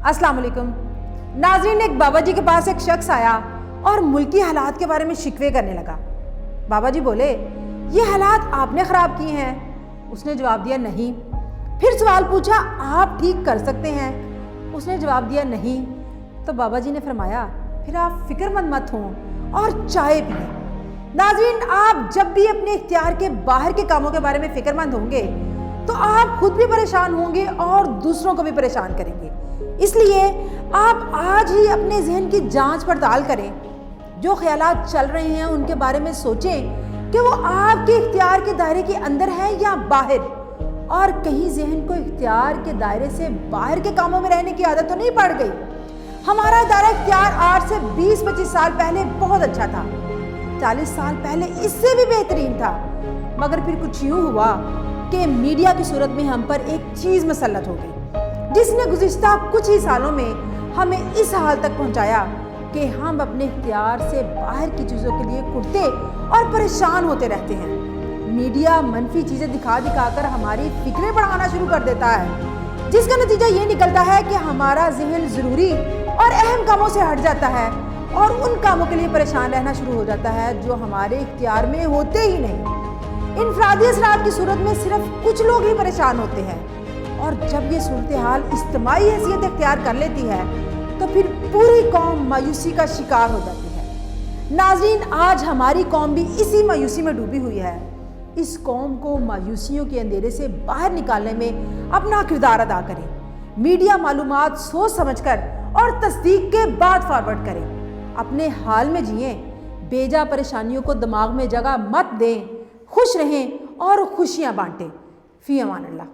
अस्सलाम वालेकुम नाज़रीन। एक बाबा जी के पास एक शख्स आया और मुल्की हालात के बारे में शिकवे करने लगा। बाबा जी बोले, ये हालात आपने ख़राब किए हैं। उसने जवाब दिया नहीं। फिर सवाल पूछा, आप ठीक कर सकते हैं? उसने जवाब दिया नहीं। तो बाबा जी ने फरमाया, फिर आप फ़िक्रमंद मत हों और चाय पिएं। नाज़रीन, आप जब भी अपने इख्तियार के बाहर के कामों के बारे में फ़िक्रमंद होंगे तो आप खुद भी परेशान होंगे और दूसरों को भी परेशान करेंगे। इसलिए आप आज ही अपने जहन की जांच पड़ताल करें। जो ख्यालात चल रहे हैं उनके बारे में सोचें कि वो आपके इख्तियार के दायरे के अंदर है या बाहर, और कहीं जहन को इख्तियार के दायरे से बाहर के कामों में रहने की आदत तो नहीं पड़ गई। हमारा दायरा इख्तियार आज से 20-25 साल पहले बहुत अच्छा था, 40 साल पहले इससे भी बेहतरीन था, मगर फिर कुछ यूँ हुआ कि मीडिया की सूरत में हम पर एक चीज़ मुसल्लत हो गई, जिसने गुज़िश्ता कुछ ही सालों में हमें इस हाल तक पहुंचाया कि हम अपने इख्तियार से बाहर की चीज़ों के लिए कुटते और परेशान होते रहते हैं। मीडिया मनफी चीज़ें दिखा कर हमारी फिक्रें बढ़ाना शुरू कर देता है, जिसका नतीजा ये निकलता है कि हमारा जहन ज़रूरी और अहम कामों से हट जाता है और उन कामों के लिए परेशान रहना शुरू हो जाता है जो हमारे इख्तियार में होते ही नहीं। इनफरादी असरात की सूरत में सिर्फ कुछ लोग ही परेशान होते हैं, और जब ये सूरत हाल इज्तिमाई हैसियत इख्तियार कर लेती है तो फिर पूरी कौम मायूसी का शिकार हो जाती है। नाज़रीन, आज हमारी कौम भी इसी मायूसी में डूबी हुई है। इस कौम को मायूसियों के अंधेरे से बाहर निकालने में अपना किरदार अदा करें। मीडिया मालूमात सोच समझकर और तस्दीक के बाद फॉरवर्ड करें। अपने हाल में जिएं, बेजा परेशानियों को दिमाग में जगह मत दें। खुश रहें और खुशियां बांटें। फी अमान अल्लाह।